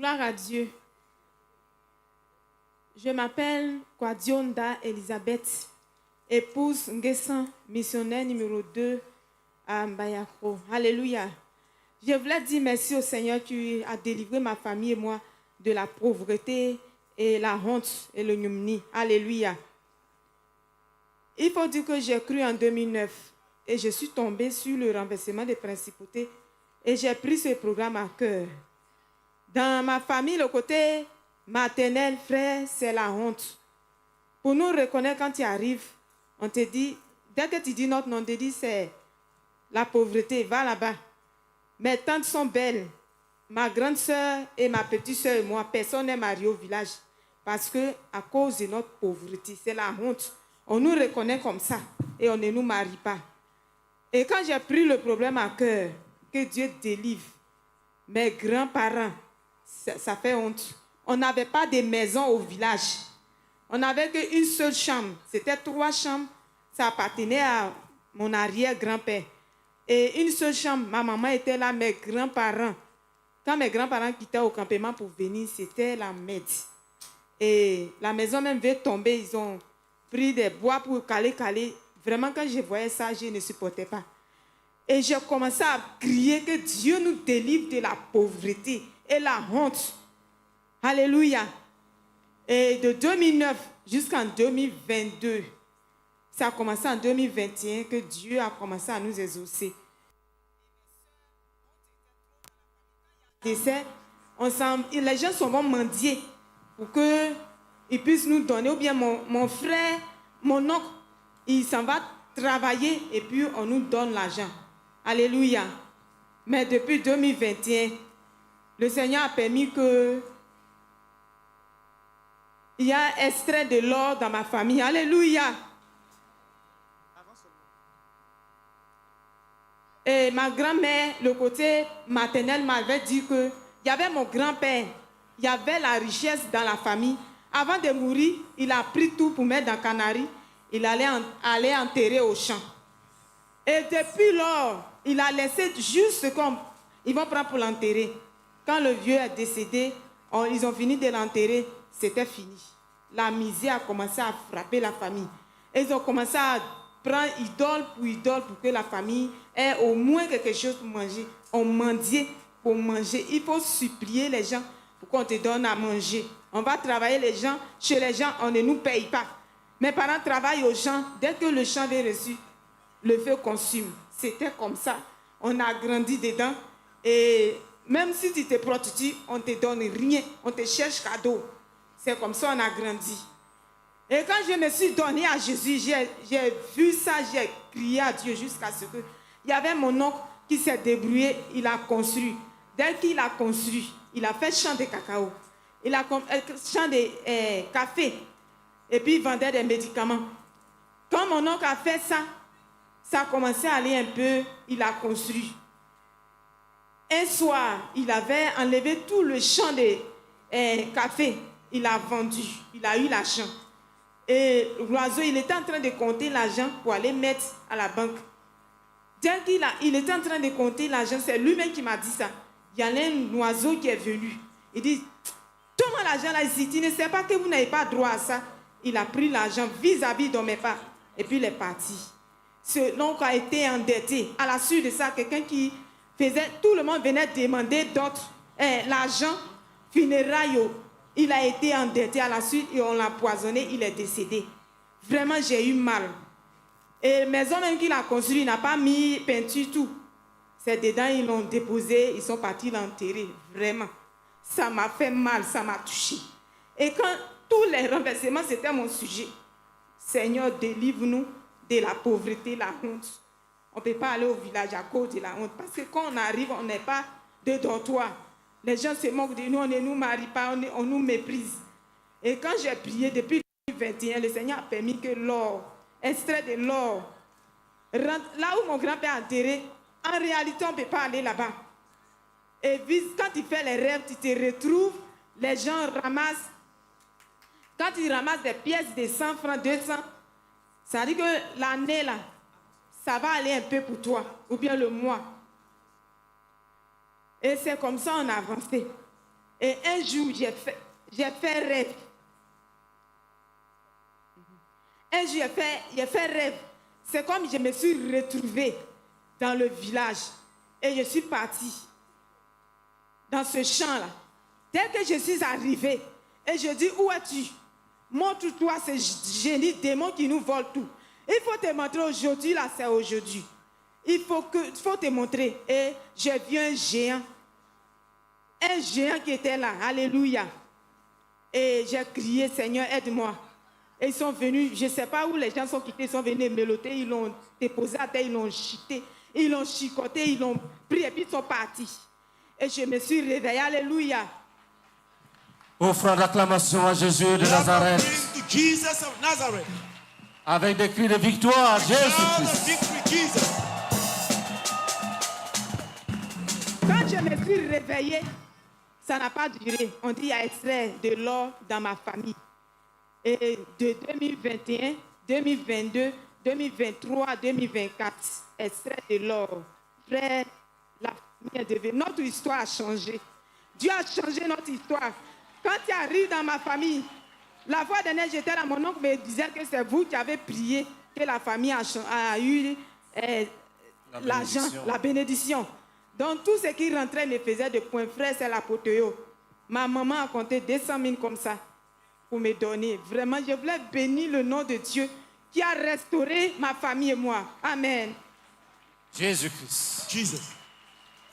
Gloire à Dieu. Je m'appelle Kwadionda Elisabeth, épouse Nguessan, missionnaire numéro 2 à Mbayako. Alléluia. Je voulais dire merci au Seigneur qui a délivré ma famille et moi de la pauvreté et la honte et le nyumni. Alléluia. Il faut dire que j'ai cru en 2009 et je suis tombée sur le renversement des principautés et j'ai pris ce programme à cœur. Dans ma famille, le côté maternel, frère, c'est la honte. Pour nous reconnaître quand tu arrives, on te dit, dès que tu dis notre nom, on te dit c'est la pauvreté, va là-bas. Mes tantes sont belles. Ma grande soeur et ma petite soeur et moi, personne n'est marié au village. Parce que à cause de notre pauvreté, c'est la honte. On nous reconnaît comme ça et on ne nous marie pas. Et quand j'ai pris le problème à cœur, que Dieu délivre, mes grands-parents, ça fait honte. On n'avait pas de maison au village. On n'avait qu'une seule chambre. C'était 3 chambres. Ça appartenait à mon arrière-grand-père. Et une seule chambre. Ma maman était là, mes grands-parents. Quand mes grands-parents quittaient au campement pour venir, c'était la merde. Et la maison même veut tomber. Ils ont pris des bois pour caler. Vraiment, quand je voyais ça, je ne supportais pas. Et j'ai commencé à crier que Dieu nous délivre de la pauvreté et la honte. Alléluia. Et de 2009 jusqu'en 2022, ça a commencé en 2021 que Dieu a commencé à nous exaucer. Les gens sont bons mendier pour qu'ils puissent nous donner. Ou bien mon frère, mon oncle, il s'en va travailler et puis on nous donne l'argent. Alléluia. Mais depuis 2021, le Seigneur a permis que il y a extrait de l'or dans ma famille. Alléluia. Et ma grand-mère, le côté maternel, m'avait dit que il y avait mon grand-père, il y avait la richesse dans la famille. Avant de mourir, il a pris tout pour mettre dans Canari. Il allait enterrer au champ. Et depuis lors, il a laissé juste comme ils vont prendre pour l'enterrer. Quand le vieux est décédé, ils ont fini de l'enterrer, c'était fini. La misère a commencé à frapper la famille. Et ils ont commencé à prendre idole pour que la famille ait au moins quelque chose pour manger. On mendiait pour manger. Il faut supplier les gens pour qu'on te donne à manger. On va travailler les gens. Chez les gens, on ne nous paye pas. Mes parents travaillent aux gens. Dès que le champ est reçu, le feu consume. C'était comme ça. On a grandi dedans. Et même si tu te prostitues, on ne te donne rien. On te cherche cadeau. C'est comme ça qu'on a grandi. Et quand je me suis donné à Jésus, j'ai vu ça, j'ai crié à Dieu jusqu'à ce que... Il y avait mon oncle qui s'est débrouillé, il a construit. Dès qu'il a construit, il a fait champ de cacao. Il a champ de café. Et puis il vendait des médicaments. Quand mon oncle a fait ça, ça a commencé à aller un peu, il a construit. Un soir, il avait enlevé tout le champ de café. Il a vendu, il a eu l'argent. Et l'oiseau, il était en train de compter l'argent pour aller mettre à la banque. Dès qu'il était en train de compter l'argent, c'est lui-même qui m'a dit ça. Il y a un oiseau qui est venu. Il dit, donne-moi l'argent là ici, tu ne sais pas que vous n'avez pas droit à ça. Il a pris l'argent vis-à-vis de mes parents. Et puis il est parti. Ce oncle a été endetté. À la suite de ça, quelqu'un qui faisait, tout le monde venait demander d'autres l'argent funérailles. Il a été endetté à la suite et on l'a empoisonné, il est décédé. Vraiment, j'ai eu mal. Et la maison même qu'il a construite, il n'a pas mis peinture, tout. C'est dedans, ils l'ont déposé, ils sont partis l'enterrer. Vraiment. Ça m'a fait mal, ça m'a touché. Et quand tous les renversements, c'était mon sujet. Seigneur, délivre-nous de la pauvreté, la honte. On ne peut pas aller au village à cause de la honte. Parce que quand on arrive, on n'est pas de dortoir. Les gens se moquent de nous, on ne nous marie pas, on nous méprise. Et quand j'ai prié depuis 2021, le Seigneur a permis que l'or, extrait de l'or, rentre là où mon grand-père a enterré. En réalité, on ne peut pas aller là-bas. Et quand tu fais les rêves, tu te retrouves, les gens ramassent. Quand ils ramassent des pièces de 100 francs, 200, ça dit que l'année là, ça va aller un peu pour toi, ou bien le mois. Et c'est comme ça qu'on a avancé. Et un jour, j'ai fait rêve. Un jour, j'ai fait rêve. C'est comme je me suis retrouvée dans le village. Et je suis partie dans ce champ-là. Dès que je suis arrivée, et je dis, où es-tu? Montre-toi ce génie démon qui nous vole tout. Il faut te montrer aujourd'hui, là, c'est aujourd'hui. Il faut te montrer. Et j'ai vu un géant. Un géant qui était là. Alléluia. Et j'ai crié, Seigneur, aide-moi. Et ils sont venus, je ne sais pas où les gens sont quittés, ils sont venus méloter, ils l'ont déposé à terre, ils l'ont chité, ils l'ont chicoté, ils l'ont pris et puis ils sont partis. Et je me suis réveillée. Alléluia. Offrant l'acclamation à Jésus de Nazareth. Avec des cris de victoire, Jésus-Christ. Quand je me suis réveillée, ça n'a pas duré. On dit qu'il y a extrait de l'or dans ma famille. Et de 2021, 2022, 2023, 2024, extrait de l'or. Frère, la famille est devenue. Notre histoire a changé. Dieu a changé notre histoire. Quand tu arrives dans ma famille, la fois dernière, j'étais là, mon oncle me disait que c'est vous qui avez prié, que la famille a eu l'argent, la bénédiction. Donc tout ce qui rentrait me faisait de points. Frère, c'est la poteau. Ma maman a compté 200 000 comme ça pour me donner. Vraiment, je voulais bénir le nom de Dieu qui a restauré ma famille et moi. Amen. Jésus-Christ. Jesus.